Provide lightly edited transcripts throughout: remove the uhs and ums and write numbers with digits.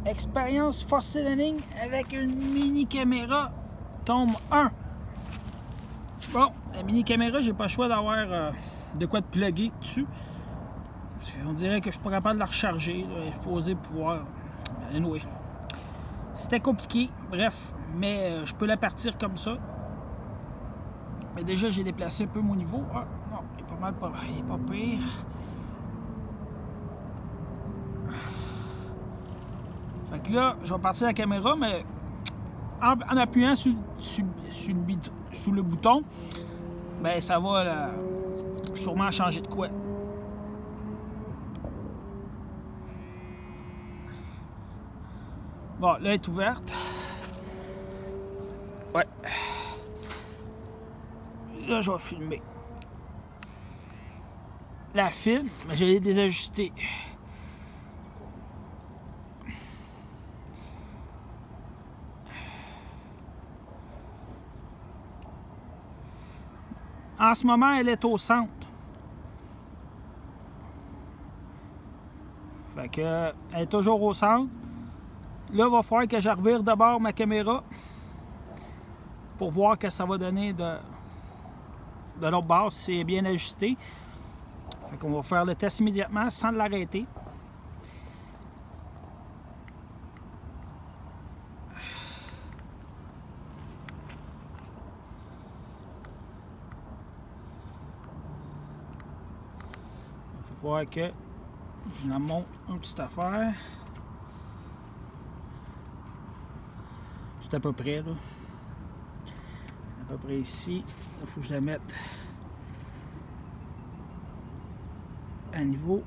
Expérience forcée de ligne avec une mini caméra, tome 1. Bon, la mini caméra, j'ai pas le choix d'avoir de quoi de plugger dessus. Parce qu'on dirait que je suis pas capable de la recharger. Là, et supposé pouvoir. Anyway. C'était compliqué, bref, mais je peux la partir comme ça. Mais déjà, j'ai déplacé un peu mon niveau. Ah, non, il est pas mal, il est pas pire. Fait que là, je vais partir la caméra, mais en appuyant sur le bouton, ben ça va là, sûrement changer de quoi. Bon, là, elle est ouverte. Ouais. Là, je vais filmer. La filme, mais je l'ai désajustée. En ce moment, elle est au centre. Fait que, elle est toujours au centre. Là, il va falloir que je revire d'abord ma caméra pour voir que ça va donner de l'autre bord, si c'est bien ajusté. Fait qu'on va faire le test immédiatement sans l'arrêter. Il faut voir que je la monte une petite affaire. C'est à peu près là. À peu près ici. Il faut que je la mette à niveau.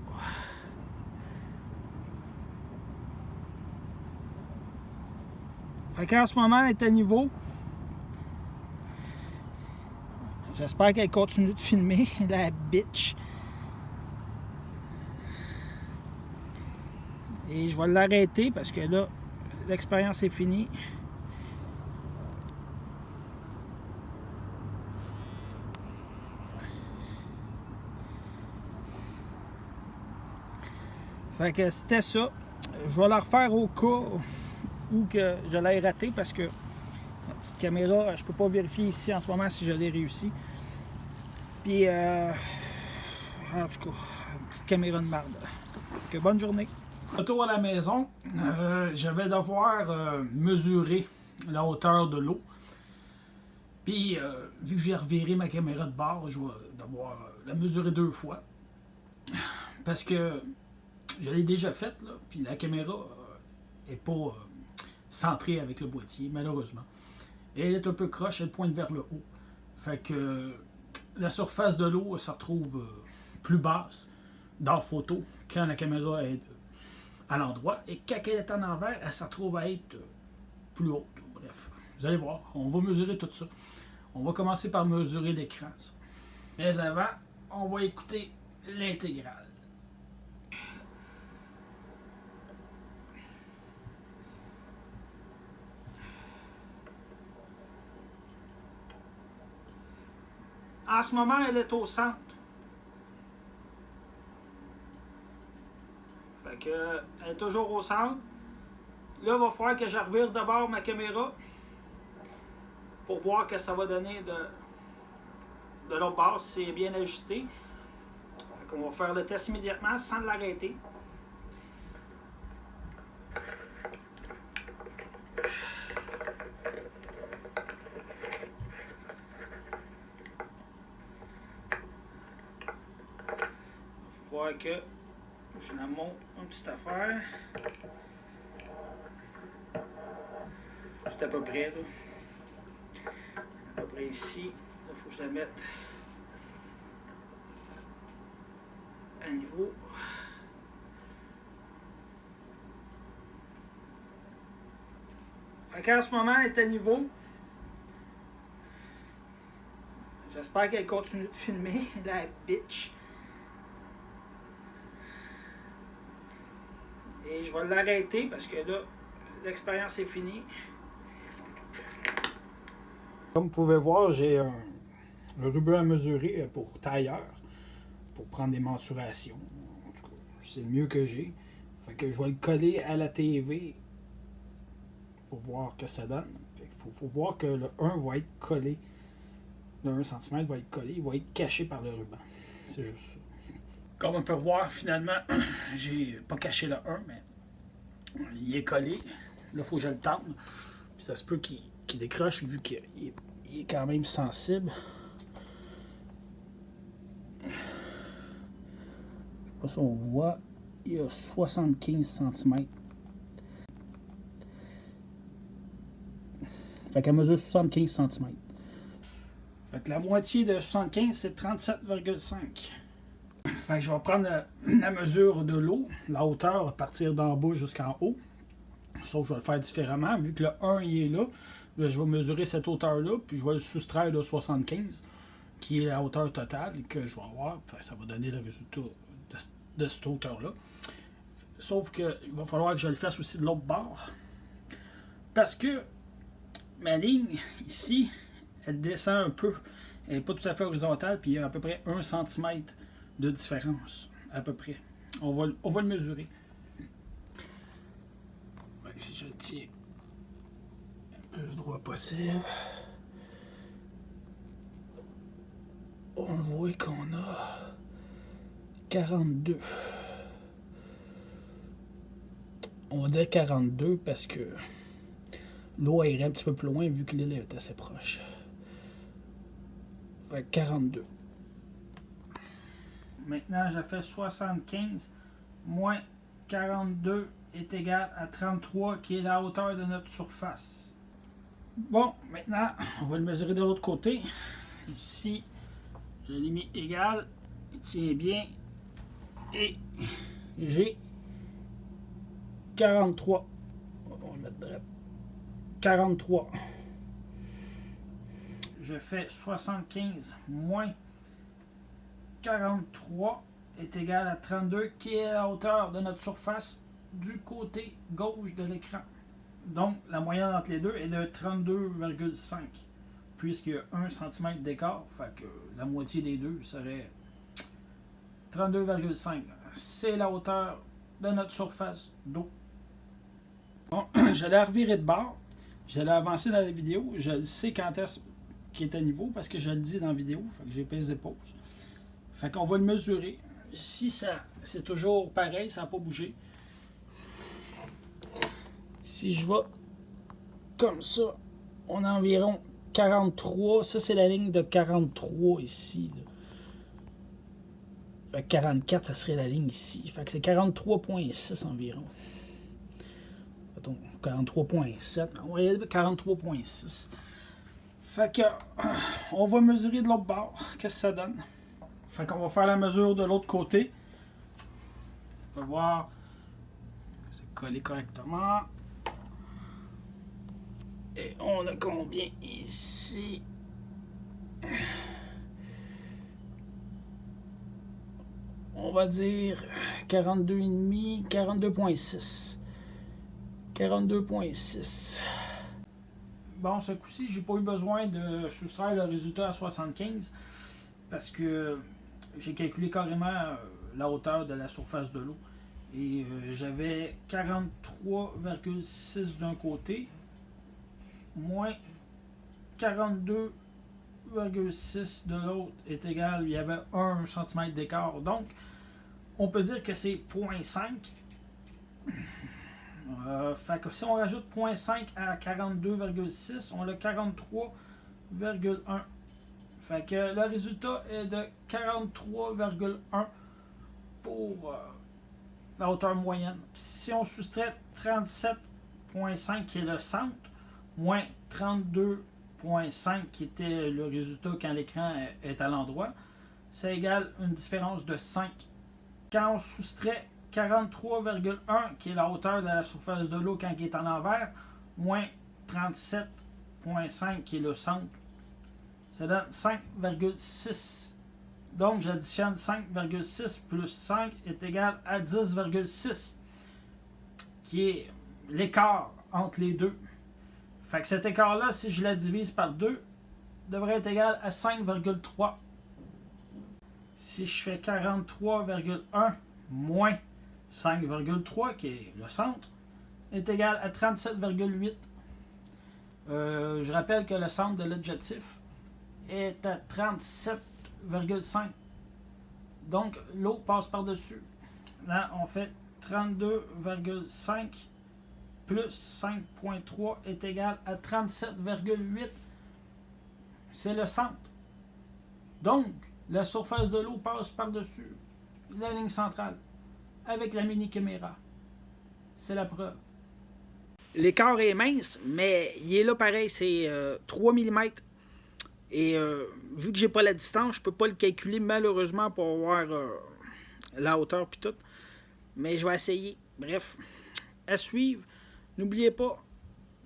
Fait qu'en ce moment, elle est à niveau. J'espère qu'elle continue de filmer, la bitch. Et je vais l'arrêter parce que là, l'expérience est finie. Fait que c'était ça. Je vais la refaire au cas où que je l'ai raté parce que la petite caméra, je peux pas vérifier ici en ce moment si je l'ai réussi. Puis, en tout cas, une petite caméra de merde. Donc, bonne journée. Retour à la maison, je vais devoir mesurer la hauteur de l'eau. Puis, vu que j'ai reviré ma caméra de bord, je vais devoir la mesurer 2 fois. Parce que je l'ai déjà faite, là, puis la caméra n'est pas centrée avec le boîtier, malheureusement. Et elle est un peu croche, elle pointe vers le haut. Fait que la surface de l'eau se retrouve plus basse dans la photo quand la caméra est à l'endroit. Et quand elle est en envers, elle se retrouve à être plus haute. Bref, vous allez voir, on va mesurer tout ça. On va commencer par mesurer l'écran. Mais avant, on va écouter l'intégrale. En ce moment, elle est au centre. Fait que, elle est toujours au centre. Là, il va falloir que je revire d'abord ma caméra pour voir que ça va donner de l'autre bord si c'est bien ajusté. Fait qu'on va faire le test immédiatement sans l'arrêter. Voir que je la monte une petite affaire. C'est à peu près là. À peu près ici. Il faut que je la mette à niveau. Fait qu'en ce moment, elle est à niveau. J'espère qu'elle continue de filmer, la bitch. Et je vais l'arrêter parce que là, l'expérience est finie. Comme vous pouvez voir, j'ai un ruban à mesurer pour tailleur, pour prendre des mensurations. En tout cas, c'est le mieux que j'ai. Fait que je vais le coller à la TV pour voir ce que ça donne. Il faut voir que le 1 va être collé. Le 1 cm va être collé, il va être caché par le ruban. C'est juste ça. Comme on peut voir, finalement, j'ai pas caché le 1, mais il est collé. Là, il faut que je le tente. Puis ça se peut qu'il décroche vu qu'il est quand même sensible. Je sais pas si on voit, il y a 75 cm. Fait qu'elle mesure 75 cm. Fait que la moitié de 75, c'est 37,5. Fait que je vais prendre la mesure de l'eau, la hauteur, à partir d'en bas jusqu'en haut. Sauf que je vais le faire différemment. Vu que le 1 il est là, je vais mesurer cette hauteur-là, puis je vais le soustraire de 75, qui est la hauteur totale que je vais avoir. Ça va donner le résultat de cette hauteur-là. Sauf qu'il va falloir que je le fasse aussi de l'autre bord. Parce que ma ligne, ici, elle descend un peu. Elle n'est pas tout à fait horizontale, puis il y a à peu près 1 cm de différence. À peu près. On va le mesurer. Si je le tiens le plus droit possible, on voit qu'on a 42. On va dire 42 parce que l'eau irait un petit peu plus loin vu que l'île est assez proche. Fait 42. Maintenant, je fais 75 moins 42 est égal à 33, qui est la hauteur de notre surface. Bon, maintenant, on va le mesurer de l'autre côté. Ici, je l'ai mis égal. Il tient bien. Et j'ai 43. On va le mettre direct. 43. Je fais 75 moins 43 est égal à 32, qui est la hauteur de notre surface du côté gauche de l'écran. Donc, la moyenne entre les deux est de 32,5, puisqu'il y a 1 cm d'écart, fait que la moitié des deux serait 32,5. C'est la hauteur de notre surface d'eau. Bon, j'allais revirer de bord, j'allais avancer dans la vidéo, je sais quand est-ce qu'il est à niveau, parce que je le dis dans la vidéo, fait que j'ai pesé pause. Fait qu'on va le mesurer. Si c'est toujours pareil, ça n'a pas bougé. Si je vais comme ça, on a environ 43. Ça, c'est la ligne de 43 ici. Là. Fait que 44, ça serait la ligne ici. Fait que c'est 43,6 environ. Donc 43,7. On va y aller 43,6. Fait que on va mesurer de l'autre bord. Qu'est-ce que ça donne? Fait qu'on va faire la mesure de l'autre côté. On va voir que c'est collé correctement. Et on a combien ici? On va dire 42,5, 42,6. 42,6. Bon, ce coup-ci, j'ai pas eu besoin de soustraire le résultat à 75 parce que j'ai calculé carrément la hauteur de la surface de l'eau. Et j'avais 43,6 d'un côté, moins 42,6 de l'autre est égal, il y avait 1 cm d'écart. Donc, on peut dire que c'est 0,5. Fait que si on rajoute 0,5 à 42,6, on a 43,1. Fait que le résultat est de 43,1 pour la hauteur moyenne. Si on soustrait 37,5 qui est le centre, moins 32,5 qui était le résultat quand l'écran est à l'endroit, ça égale une différence de 5. Quand on soustrait 43,1 qui est la hauteur de la surface de l'eau quand il est en l'envers, moins 37,5 qui est le centre, ça donne 5,6. Donc j'additionne 5,6 plus 5 est égal à 10,6, qui est l'écart entre les deux. Fait que cet écart-là, si je la divise par 2, devrait être égal à 5,3. Si je fais 43,1 moins 5,3, qui est le centre, est égal à 37,8. Je rappelle que le centre de l'objectif est à 37,5. Donc, l'eau passe par-dessus. Là, on fait 32,5 plus 5,3 est égal à 37,8. C'est le centre. Donc, la surface de l'eau passe par-dessus la ligne centrale avec la mini-caméra. C'est la preuve. L'écart est mince, mais il est là pareil, c'est 3 mm. Et vu que j'ai pas la distance, je peux pas le calculer malheureusement pour avoir la hauteur puis tout. Mais je vais essayer. Bref, à suivre. N'oubliez pas,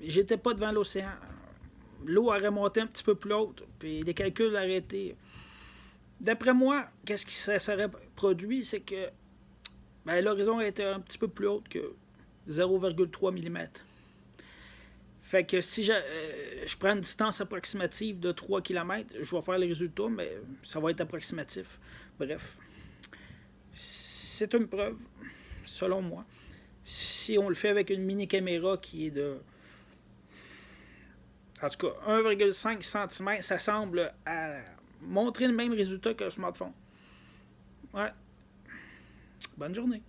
j'étais pas devant l'océan. L'eau aurait monté un petit peu plus haute, puis les calculs auraient été... D'après moi, qu'est-ce qui serait produit, c'est que l'horizon était un petit peu plus haute que 0,3 mm. Fait que si je prends une distance approximative de 3 km, je vais faire les résultats, mais ça va être approximatif. Bref, c'est une preuve, selon moi. Si on le fait avec une mini-caméra qui est de... En tout cas, 1,5 cm, ça semble montrer le même résultat qu'un smartphone. Ouais. Bonne journée.